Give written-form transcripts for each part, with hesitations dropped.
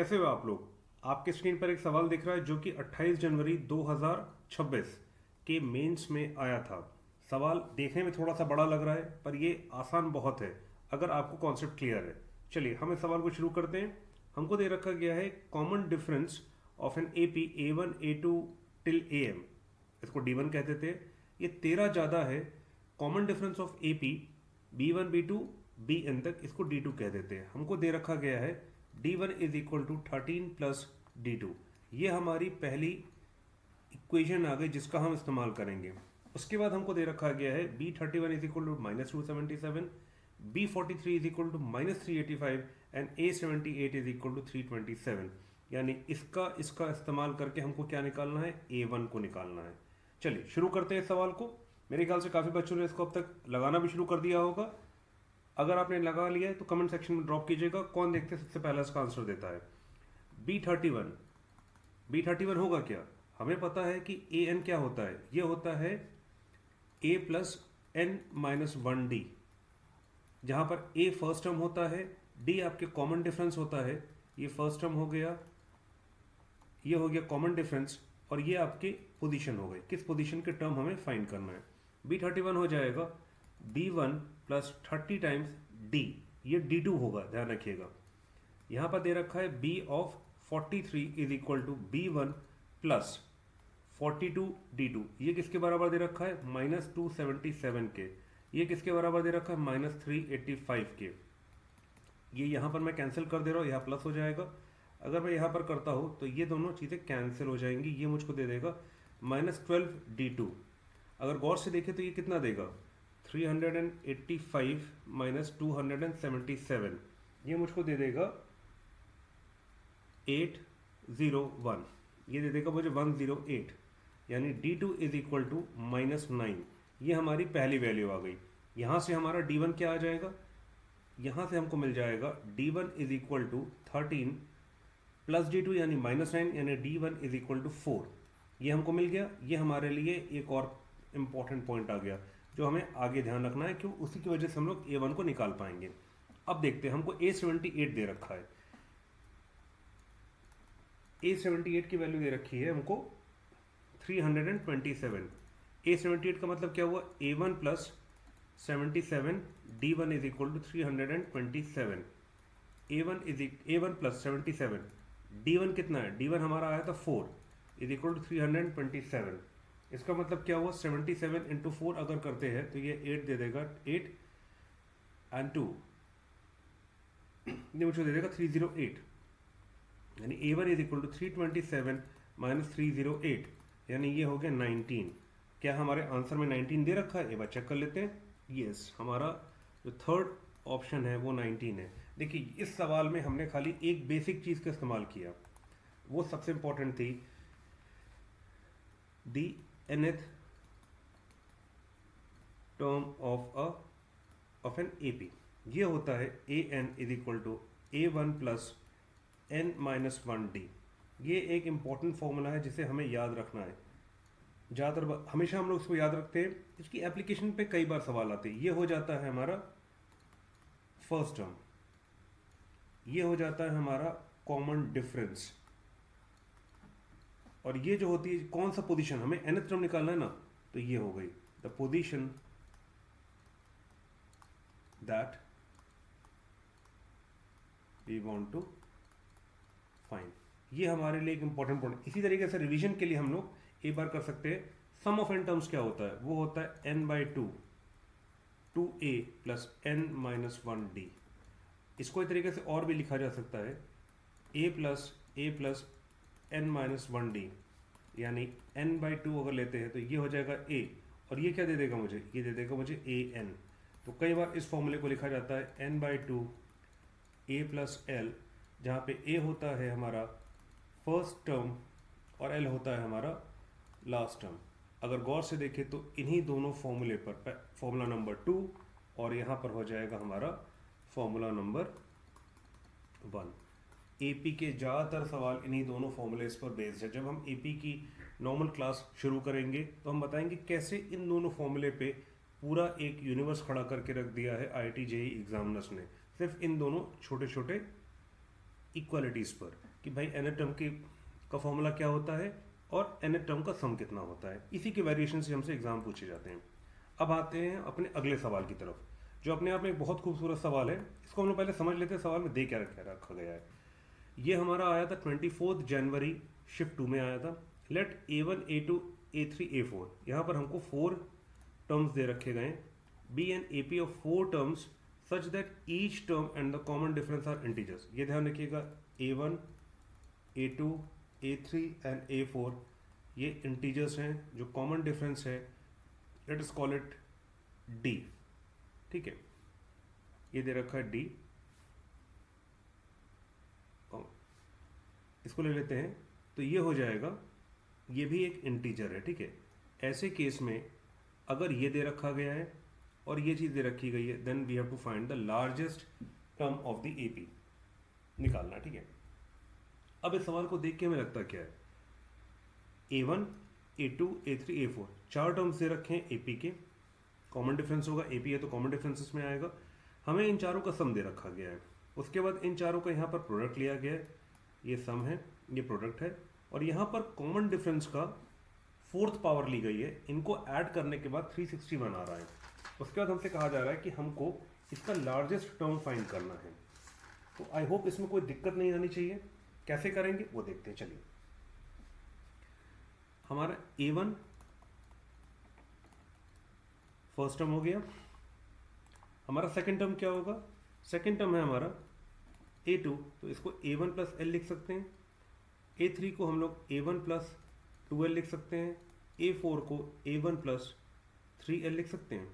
कैसे हो आप लोग। आपके स्क्रीन पर एक सवाल दिख रहा है जो कि 28 जनवरी 2026 के मेंस में आया था। सवाल देखने में थोड़ा सा बड़ा लग रहा है पर ये आसान बहुत है अगर आपको कॉन्सेप्ट क्लियर है। चलिए हम इस सवाल को शुरू करते हैं। हमको दे रखा गया है common difference of an A P A1 A2 till AM, इसको D1 कहते थे। ये 13 ज़्यादा है। Common difference of AP B1 B2 BN तक, इसको D2 कह देते हैं। हमको दे रखा गया है D1 is equal to 13 plus D2। ये हमारी पहली इक्वेशन आ गई जिसका हम इस्तेमाल करेंगे। उसके बाद हमको दे रखा गया है B31 is equal to -277, B43 is equal to -385 and A78 is equal to 327। यानी इसका इस्तेमाल करके हमको क्या निकालना है, A1 को निकालना है। चलिए शुरू करते हैं इस सवाल को। मेरे ख्याल से काफ़ी बच्चों ने इसको अब तक लगाना भी शुरू कर दिया होगा। अगर आपने लगा लिया है तो कमेंट सेक्शन में ड्रॉप कीजिएगा कौन देखते सबसे पहला इसका आंसर देता है। B31 होगा क्या, हमें पता है कि AN क्या होता है, ये होता है A प्लस N-1D, जहाँ पर A फर्स्ट टर्म होता है, D आपके कॉमन डिफरेंस होता है। ये फर्स्ट टर्म हो गया, ये हो गया कॉमन डिफरेंस, और ये आपके पोजीशन हो गए। किस पोजीशन के टर्म हमें फाइंड करना है। B31 हो जाएगा D1 प्लस 30 टाइम्स D, ये D2 होगा, ध्यान रखिएगा। यहाँ पर दे रखा है B of 43 is equal to B1 plus 42 D2। ये किसके बराबर दे रखा है, -277 के। ये किसके बराबर दे रखा है, -385 के। ये यहाँ पर मैं कैंसिल कर दे रहा हूँ, यहाँ प्लस हो जाएगा। अगर मैं यहाँ पर करता हूँ तो ये दोनों चीज़ें कैंसिल हो जाएंगी। ये मुझको दे देगा -12 D2। अगर गौर से देखें तो ये कितना देगा, 385 माइनस 277, ये मुझको दे देगा 801। ये दे देगा मुझे 108, यानी D2 इज इक्वल टू -9। ये हमारी पहली वैल्यू आ गई। यहाँ से हमारा D1 क्या आ जाएगा, यहाँ से हमको मिल जाएगा D1 is equal to 13 plus D2 यानी -9, यानी D1 इज इक्वल टू 4। ये हमको मिल गया। ये हमारे लिए एक और इम्पॉर्टेंट पॉइंट आ गया जो हमें आगे ध्यान रखना है, क्यों, उसी की वजह से हम लोग A1 को निकाल पाएंगे। अब देखते हैं, हमको A78 दे रखा है। A78 की वैल्यू दे रखी है हमको 327। A78 का मतलब क्या हुआ, A1 plus 77 D1 is equal to 327। A1 plus 77 D1 कितना है, D1 हमारा आया था 4 इज इक्वल टू 327। इसका मतलब क्या हुआ, 77 इंटू 4 अगर करते हैं तो ये 8 दे देगा, 8 एंड 2 ये मुझे दे देगा 308। यानी A1 is equal to 327 minus 308, यानी ये हो गया 19। क्या हमारे आंसर में 19 दे रखा है, एक बार चेक कर लेते हैं। यस, हमारा जो थर्ड ऑप्शन है वो 19 है। देखिए इस सवाल में हमने खाली एक बेसिक चीज़ का इस्तेमाल किया, वो सबसे इंपॉर्टेंट थी, the nth term of an AP। ये होता है AN is equal to A1 plus N-1D। ये एक इम्पॉर्टेंट फॉर्मूला है जिसे हमें याद रखना है। ज़्यादातर हमेशा हम लोग इसको याद रखते हैं, इसकी एप्लीकेशन पे कई बार सवाल आते हैं। ये हो जाता है हमारा फर्स्ट टर्म, ये हो जाता है हमारा कॉमन डिफरेंस, और ये जो होती है कौन सा पोजीशन, हमें nth टर्म निकालना है ना, तो ये हो गई the position that we want to find. ये हमारे लिए एक इंपॉर्टेंट पॉइंट। इसी तरीके से रिवीजन के लिए हम लोग एक बार कर सकते हैं, सम ऑफ n टर्म्स क्या होता है, वो होता है n/2 2a प्लस n-1d। इसको एक तरीके से और भी लिखा जा सकता है a प्लस n-1d, यानी n/2 अगर लेते हैं तो ये हो जाएगा a, और ये क्या दे देगा मुझे, ये दे देगा मुझे an। तो कई बार इस फॉर्मूले को लिखा जाता है n/2 a प्लस l, जहाँ पे a होता है हमारा फर्स्ट टर्म और l होता है हमारा लास्ट टर्म। अगर गौर से देखें तो इन्हीं दोनों फॉर्मूले पर फॉर्मूला नंबर 2 और यहाँ पर हो जाएगा हमारा फॉर्मूला नंबर 1। AP के ज़्यादातर सवाल इन्हीं दोनों फॉर्मूलेस पर बेस्ड है। जब हम AP की नॉर्मल क्लास शुरू करेंगे तो हम बताएंगे कैसे इन दोनों फॉर्मूले पे पूरा एक यूनिवर्स खड़ा करके रख दिया है IIT JEE एग्जामिनर्स ने, सिर्फ इन दोनों छोटे छोटे इक्वालिटीज़ पर कि भाई nth टर्म का फॉर्मूला क्या होता है और nth टर्म का सम कितना होता है। इसी के वेरिएशन से हमसे एग्जाम पूछे जाते हैं। अब आते हैं अपने अगले सवाल की तरफ, जो अपने आप में एक बहुत खूबसूरत सवाल है। इसको हम लोग पहले समझ लेते हैं सवाल में दे क्या रखा गया है। ये हमारा आया था 24 जनवरी शिफ्ट 2 में आया था। Late A1 A2 A3 A4, यहाँ पर हमको 4 टर्म्स दे रखे गए, be an A P of 4 terms such that each term and the common difference are integers. ये ध्यान रखिएगा, A1 A2 A3 and A4 ये इंटीजर्स हैं, जो कॉमन डिफरेंस है let us call it D। ठीक है, ये दे रखा है D, इसको ले लेते हैं तो ये हो जाएगा, ये भी एक इंटीजर है। ठीक है, ऐसे केस में अगर ये दे रखा गया है और ये चीज़ दे रखी गई है, then we have to find the largest term of the AP निकालना। ठीक है, अब इस सवाल को देख के हमें लगता क्या है, A1 A2 A3 A4 4 terms दे रखे हैं एपी के, कॉमन डिफरेंस होगा, एपी है तो कॉमन डिफरेंसेस में आएगा। हमें इन चारों का सम दे रखा गया है, उसके बाद इन चारों का यहाँ पर प्रोडक्ट लिया गया है, ये सम है, ये प्रोडक्ट है, और यहाँ पर कॉमन डिफरेंस का 4th पावर ली गई है। इनको ऐड करने के बाद 361 आ रहा है। उसके बाद हमसे कहा जा रहा है कि हमको इसका लार्जेस्ट टर्म फाइंड करना है। तो आई होप इसमें कोई दिक्कत नहीं आनी चाहिए। कैसे करेंगे वो देखते हैं। चलिए, हमारा A1 फर्स्ट टर्म हो गया, हमारा सेकंड टर्म क्या होगा, सेकंड टर्म है हमारा A2, तो इसको A1 प्लस एल लिख सकते हैं। A3 को हम लोग A1 प्लस 2L लिख सकते हैं। A4 को A1 प्लस 3L लिख सकते हैं।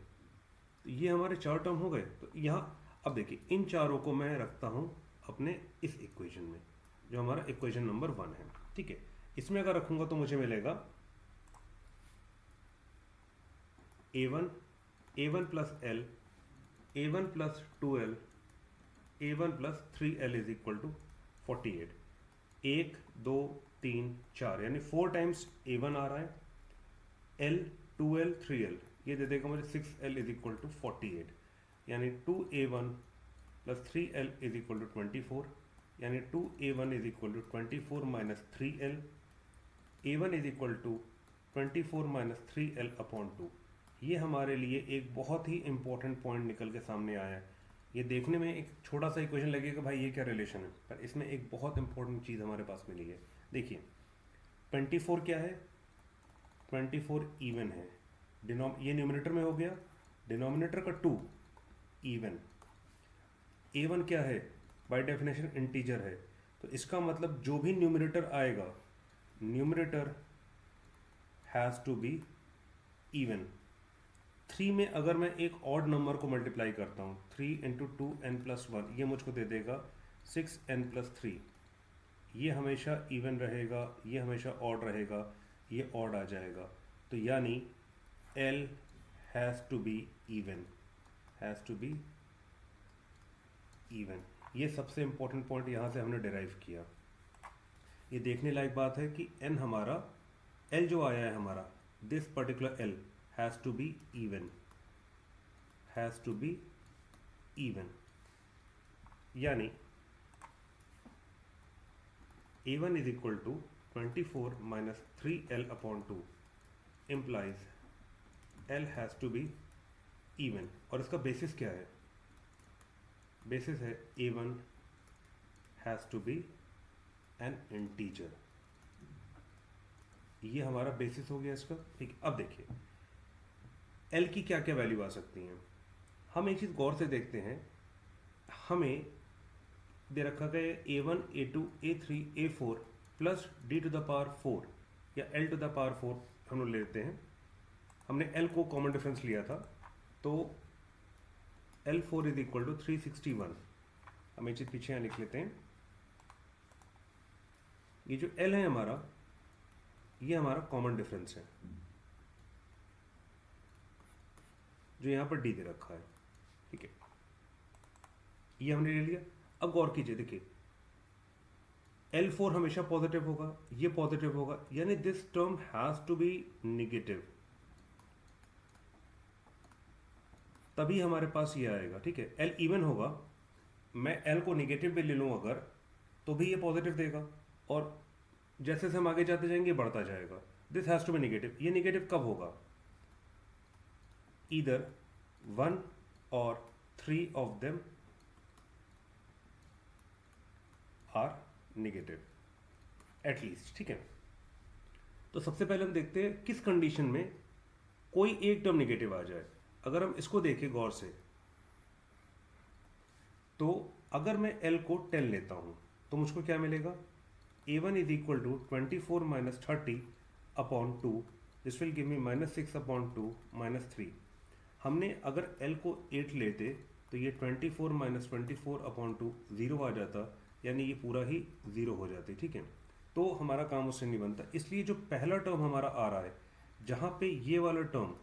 तो ये हमारे 4 टर्म हो गए। तो यहाँ अब देखिए, इन चारों को मैं रखता हूँ अपने इस इक्वेशन में, जो हमारा इक्वेशन नंबर 1 है। ठीक है, इसमें अगर रखूँगा तो मुझे मिलेगा A1 plus L, A1 plus 2L, A1 plus 3L is equal to 48। 1 2 3 4 यानी 4 टाइम्स A1 आ रहा है, L 2L 3L ये दे देगा मुझे 6L इज इक्वल टू 48, यानी 2A1 plus 3L is equal to 24, यानी 2A1 is equal to 24 minus 3L, A1 is equal to 24 minus 3L upon 2। ये हमारे लिए एक बहुत ही इंपॉर्टेंट पॉइंट निकल के सामने आया है। ये देखने में एक छोटा सा इक्वेशन लगेगा भाई ये क्या रिलेशन है, पर इसमें एक बहुत इंपॉर्टेंट चीज़ हमारे पास मिली है। देखिए 24 क्या है, 24 इवन है, ये न्यूमरेटर में हो गया, डिनोमिनेटर का 2 इवन। A1 क्या है, बाय डेफिनेशन इंटीजर है, तो इसका मतलब जो भी न्यूमरेटर आएगा, numerator has to be even. 3 में अगर मैं एक ऑड नंबर को मल्टीप्लाई करता हूँ, 3 इंटू 2n प्लस 1, ये मुझको दे देगा 6n प्लस 3। ये हमेशा इवन रहेगा, ये हमेशा ऑड रहेगा, ये ऑड आ जाएगा। तो यानी L has to be even, has to be even. ये सबसे इंपॉर्टेंट पॉइंट यहाँ से हमने डिराइव किया। ये देखने लायक बात है कि n हमारा, L जो आया है हमारा, this particular L has to be even, has to be even, यानी A1 is equal to 24 minus 3L upon 2 implies L has to be even। और इसका बेसिस क्या है, बेसिस है A1 has to be an integer। ये हमारा basis हो गया इसका। ठीक, अब देखिए L की क्या क्या वैल्यू आ सकती हैं। हम एक चीज़ गौर से देखते हैं, हमें दे रखा गया A1 A2 A3 A4 plus D to the power 4 या L टू द पावर 4 हम लोग लेते हैं। हमने L को कॉमन डिफरेंस लिया था, तो L4 इज इक्वल टू 361। हम एक चीज़ पीछे यहाँ लिख लेते हैं। ये जो L है हमारा, ये हमारा कॉमन डिफरेंस है जो यहाँ पर D दे रखा है। ठीक है, ये हमने ले लिया। अब गौर कीजिए, देखिए L4 हमेशा पॉजिटिव होगा, ये पॉजिटिव होगा, यानी this term has to be negative, तभी हमारे पास ये आएगा। ठीक है, L इवन होगा, मैं L को निगेटिव भी ले लूँ अगर, तो भी ये पॉजिटिव देगा। और जैसे जैसे हम आगे जाते जाएंगे बढ़ता जाएगा। This has to be negative. ये नेगेटिव कब होगा? ईदर 1 और 3 of them are negative at least, ठीक है। तो सबसे पहले हम देखते हैं किस कंडीशन में कोई एक टर्म नेगेटिव आ जाए। अगर हम इसको देखें गौर से, तो अगर मैं L को 10 लेता हूं तो मुझको क्या मिलेगा? A1 is equal to 24 minus 30 upon 2, this will give me -6 upon 2 -3। हमने अगर L को 8 लेते तो ये 24 माइनस 24 अपॉन 2 0 आ जाता, यानी ये पूरा ही 0 हो जाती, ठीक है। तो हमारा काम उससे नहीं बनता, इसलिए जो पहला टर्म हमारा आ रहा है जहाँ पे ये वाला टर्म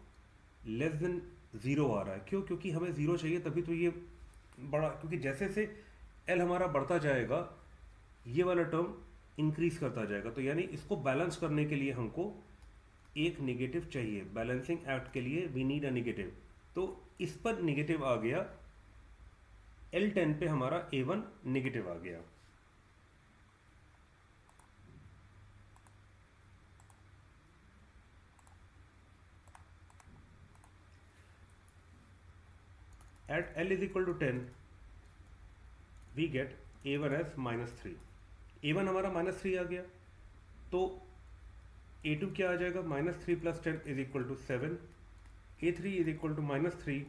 लेस देन 0 आ रहा है, क्यों? क्योंकि हमें 0 चाहिए, तभी तो ये बड़ा, क्योंकि जैसे जैसे L हमारा बढ़ता जाएगा ये वाला टर्म इंक्रीज करता जाएगा। तो यानी इसको बैलेंस करने के लिए हमको एक नेगेटिव चाहिए, बैलेंसिंग एक्ट के लिए वी नीड अ नेगेटिव। तो इस पर नेगेटिव आ गया, L10 पे हमारा A1 नेगेटिव आ गया। At L is equal to 10 we get A1 as -3। A1 हमारा -3 आ गया, तो A2 क्या आ जाएगा? -3 + 10 is equal to 7। A3 is equal to -3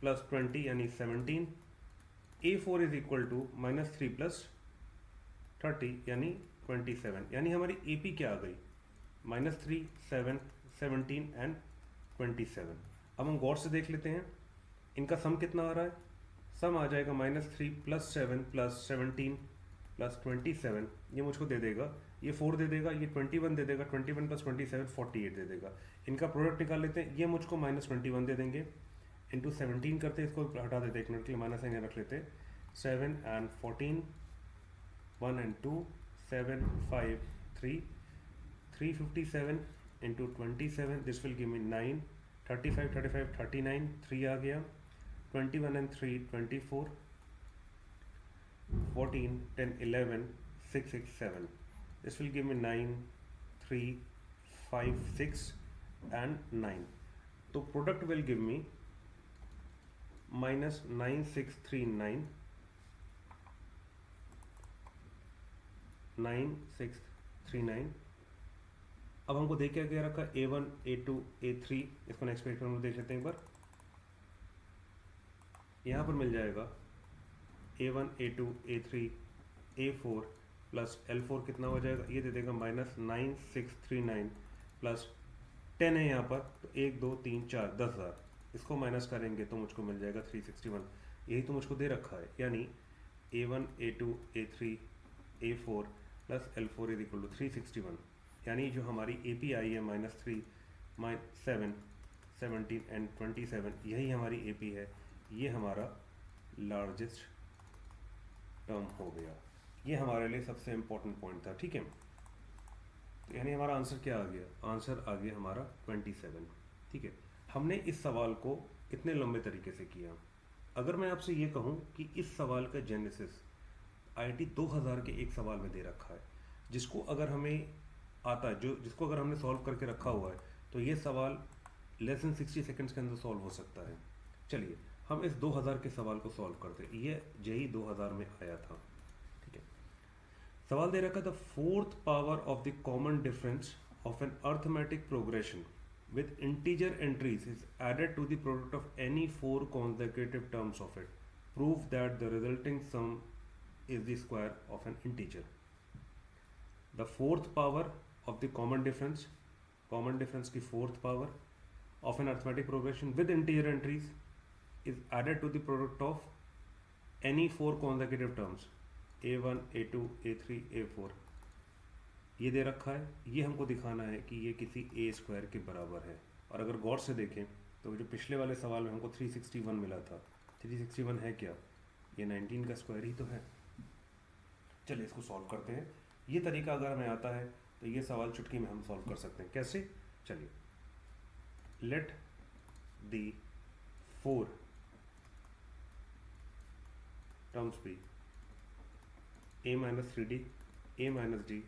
+ 20 यानी 17। A4 इज इक्वल टू -3 + 30 यानी 27। यानी हमारी AP क्या आ गई? -3, 7, 17 एंड 27। अब हम गौर से देख लेते हैं इनका सम कितना आ रहा है। सम आ जाएगा -3 + 7 + 17 + 27, ये मुझको दे देगा, ये 4 दे देगा, ये 21 दे देगा, 21 + 27 48 दे देगा। इनका प्रोडक्ट निकाल लेते हैं, ये मुझको -21 दे देंगे, इंटू 17 करते हैं, इसको हटा देते हैं एक मिनट के लिए, माइनस साइन रख लेते हैं। 7 and 14, 1 and 2, 7, 5, 3, 357 into 27, this will give मी 9, 35, 35, 39, 3 आ गया, 21 and 3, 24, 14, 10, 11, 6, 6, 7. This will give me 9, 3, 5, 6 and 9. So product will give me -9639, 9639। अब हमको देख क्या रखा? A1, A2, A3। इसको नेक्स्ट पेज पर हम देख लेते हैं एक बार। यहाँ पर मिल जाएगा A1, A2, A3, A4 plus L4 कितना हो जाएगा? ये दे देगा -9639 प्लस 10 है यहाँ पर, तो 1, 2, 3, 4, 10,000। इसको माइनस करेंगे तो मुझको मिल जाएगा 361। यही तो मुझको दे रखा है, यानी A1, A2, A3, A4 plus L4 is equal to 361। यानी जो हमारी AP आई है -3, -7, 17 एंड 27, यही हमारी AP है। ये हमारा लार्जेस्ट टर्म हो गया। ये हमारे लिए सबसे इम्पोर्टेंट पॉइंट था, ठीक है। तो यानी हमारा आंसर क्या आ गया? आंसर आ गया हमारा 27, ठीक है। हमने इस सवाल को इतने लंबे तरीके से किया। अगर मैं आपसे ये कहूँ कि इस सवाल का जेनेसिस IIT 2000 के एक सवाल में दे रखा है, जिसको अगर हमें आता है, जिसको अगर हमने सॉल्व करके रखा हुआ है, तो ये सवाल लेस देन 60 सेकेंड्स के अंदर सॉल्व हो सकता है। चलिए हम इस 2000 के सवाल को सॉल्व करते हैं। ये JEE 2000 में आया था, ठीक है। सवाल दे रखा था, 4th power of the common difference of an arithmetic progression with integer entries is added to the product of any 4 consecutive terms of it. Prove that the resulting sum is the square of an integer. The 4th power of the common difference की 4th power of an arithmetic progression with integer entries is added to the product of any 4 consecutive terms A1, A2, A3, A4। ये दे रखा है, ये हमको दिखाना है कि ये किसी A² के बराबर है। और अगर गौर से देखें तो जो पिछले वाले सवाल में हमको 361 मिला था, 361 है क्या? ये 19 का स्क्वायर ही तो है। चलिए इसको सॉल्व करते हैं। ये तरीका अगर हमें आता है तो ये सवाल चुटकी में हम सॉल्व कर सकते हैं। कैसे? चलिए, let the 4 terms be A - 3D a minus d,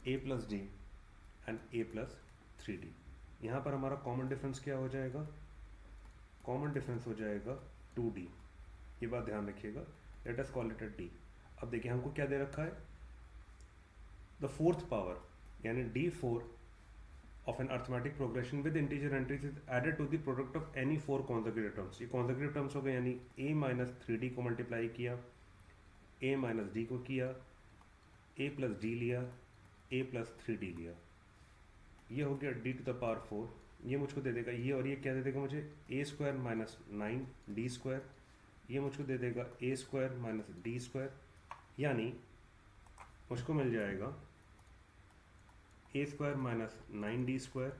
a plus d and a plus 3d। यहाँ पर हमारा कॉमन डिफरेंस क्या हो जाएगा? कॉमन डिफरेंस हो जाएगा 2d। ये बात ध्यान रखिएगा। Let us call it d। अब देखिए हमको क्या दे रखा है? द फोर्थ पावर यानी d4 of an arithmetic progression with integer entries is added to the product of any 4 consecutive terms। ये consecutive terms हो गए, यानी a माइनस 3d को मल्टीप्लाई किया, a माइनस डी को किया, a प्लस डी लिया, a प्लस 3d लिया। ये हो गया d टू द पावर 4। ये मुझको दे देगा ये, और ये क्या दे देगा मुझे? a square minus 9d square. ये मुझको दे देगा a square minus D square, यानी मुझको मिल जाएगा A square minus 9d square,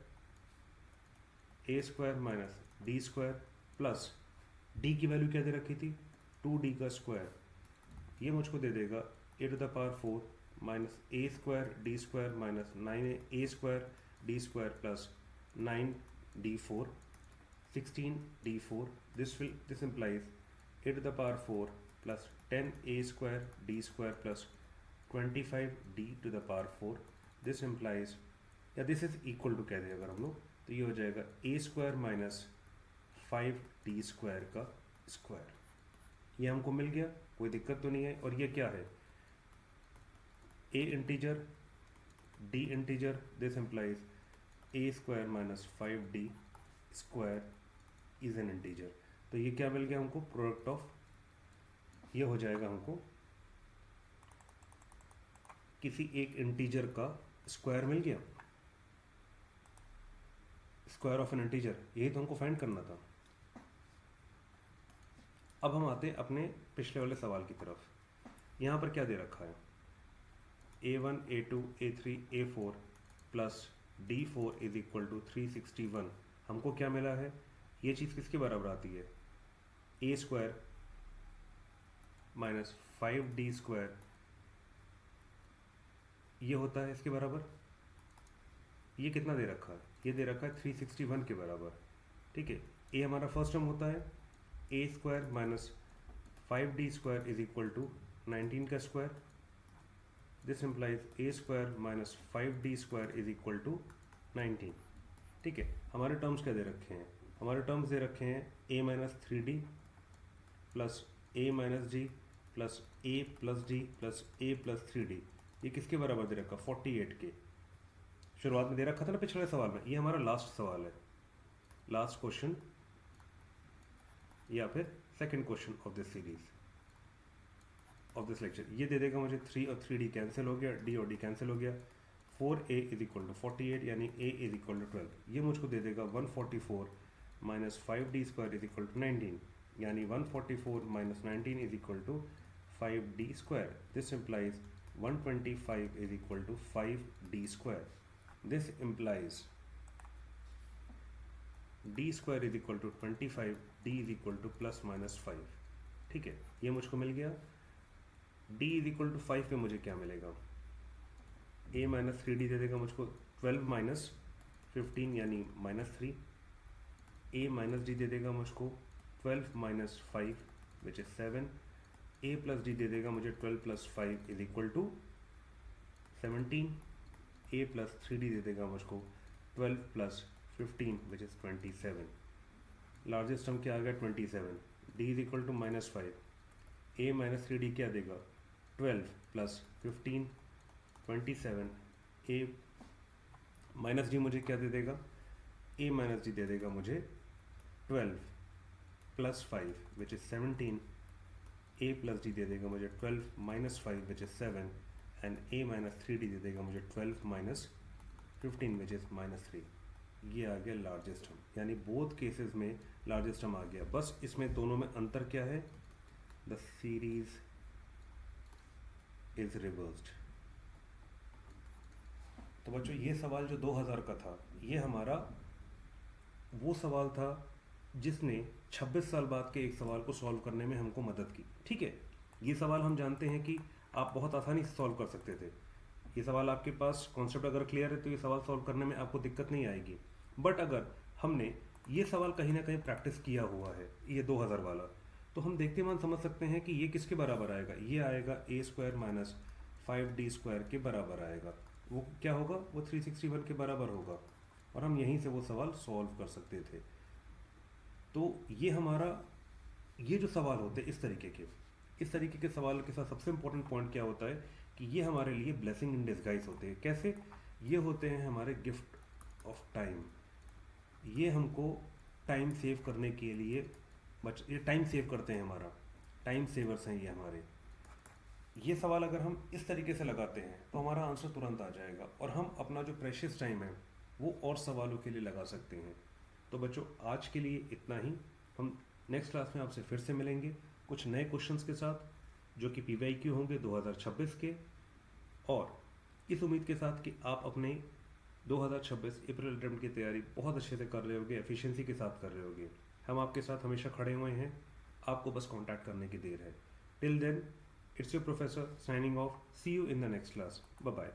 A square minus D square plus d की वैल्यू क्या दे रखी थी? 2d का स्क्वायर। ये मुझको दे देगा A to the power 4 minus A square D square minus 9a square D square plus 9d4 16d4। This implies A to the power 4 plus 10a square D square plus 25d to the power 4। This implies, या this is equal to कह दें अगर हम लोग, तो ये हो जाएगा A square minus 5d square का स्क्वायर। ये हमको मिल गया, कोई दिक्कत तो नहीं है। और ये क्या है? A integer D integer. This implies A square minus 5d square is an integer. तो ये क्या मिल गया हमको? प्रोडक्ट ऑफ, ये हो जाएगा हमको किसी एक इंटीजर का स्क्वायर मिल गया, स्क्वायर ऑफ एन इंटीजर। यही तो हमको फाइंड करना था। अब हम आते हैं अपने पिछले वाले सवाल की तरफ। यहाँ पर क्या दे रखा है? a1 a2 a3 a4 plus d4 is equal to 361। हमको क्या मिला है? ये चीज़ किसके बराबर आती है? A square minus 5d square, ये होता है इसके बराबर। ये कितना दे रखा है? ये दे रखा है 361 के बराबर। ठीक है, ए हमारा फर्स्ट टर्म होता है A square minus 5d square is equal to 19 का स्क्वायर। This implies A square minus 5d square is equal to 19। ठीक है, हमारे टर्म्स क्या दे रखे हैं? हमारे टर्म्स दे रखे हैं a minus 3d plus a minus D plus a plus D plus a plus 3d। ये किसके बराबर दे रखा? 48 के। शुरुआत में दे रखा था ना पिछले सवाल में। ये हमारा लास्ट सवाल है, लास्ट क्वेश्चन या फिर second question of this series of this lecture. ये दे देगा मुझे 3 और 3d कैंसिल हो गया, d और d कैंसिल हो गया। 4a इज इक्वल टू 48 यानी a इज इक्वल टू 12। ये मुझको दे देगा 144 minus 5d square is equal to 19, यानी 144 minus 19 is equal to 5d square. This implies 125 is equal to 5d square. This implies d square is equal to 25, d is equal to plus minus 5। ठीक है, ये मुझको मिल गया। d is equal to 5 पे मुझे क्या मिलेगा? a माइनस 3d दे देगा मुझको 12 माइनस 15 यानी माइनस 3। a माइनस d दे देगा मुझको 12 minus 5 which is 7। a plus D दे देगा मुझे 12 plus 5 is equal to 17। a plus 3d दे देगा मुझको 12 plus 15 which is 27। Largest term क्या आ गया? 27। d is equal to minus 5। a minus 3d क्या देगा? 12 प्लस 15 27। a माइनस डी मुझे क्या दे देगा? a माइनस डी दे देगा मुझे 12 plus 5 which is 17। a plus D दे देगा मुझे 12 minus 5 which is 7 and a minus 3d दे देगा मुझे 12 माइनस 15 विच इज माइनस 3। ये आ गया लार्जेस्ट टर्म, यानी बोथ केसेस में लार्जेस्ट टर्म आ गया। बस इसमें दोनों में अंतर क्या है? The series is reversed. तो बच्चों ये सवाल जो 2000 का था, ये हमारा वो सवाल था जिसने 26 साल बाद के एक सवाल को सॉल्व करने में हमको मदद की। ठीक है, ये सवाल हम जानते हैं कि आप बहुत आसानी से सॉल्व कर सकते थे। ये सवाल आपके पास कॉन्सेप्ट अगर क्लियर है तो ये सवाल सॉल्व करने में आपको दिक्कत नहीं आएगी। बट अगर हमने ये सवाल कहीं ना कहीं प्रैक्टिस किया हुआ है, ये 2000 वाला, तो हम देखते मान समझ सकते हैं कि ये किसके बराबर आएगा। ये आएगा ए स्क्वायर माइनस 5d² के बराबर आएगा। वो क्या होगा? वो 361 के बराबर होगा और हम यहीं से वो सवाल सॉल्व कर सकते थे। तो ये जो सवाल होते हैं इस तरीके के सवाल के साथ सबसे इम्पोर्टेंट पॉइंट क्या होता है कि ये हमारे लिए ब्लेसिंग इन डिस्गाइज होते हैं। कैसे? ये होते हैं हमारे गिफ्ट ऑफ टाइम। ये हमको टाइम सेव करने के लिए ये टाइम सेव करते हैं, हमारा टाइम सेवर्स हैं ये हमारे। ये सवाल अगर हम इस तरीके से लगाते हैं तो हमारा आंसर तुरंत आ जाएगा और हम अपना जो प्रेशियस टाइम है वो और सवालों के लिए लगा सकते हैं। तो बच्चों, आज के लिए इतना ही। हम नेक्स्ट क्लास में आपसे फिर से मिलेंगे कुछ नए क्वेश्चंस के साथ जो कि PYQ होंगे 2026 के, और इस उम्मीद के साथ कि आप अपने 2026 अप्रैल अटेम्प्ट की तैयारी बहुत अच्छे से कर रहे होगे, एफिशिएंसी के साथ कर रहे होगे। हम आपके साथ हमेशा खड़े हुए हैं, आपको बस कांटेक्ट करने की देर है। Till then, it's your professor signing off. See you in the next class. Bye bye.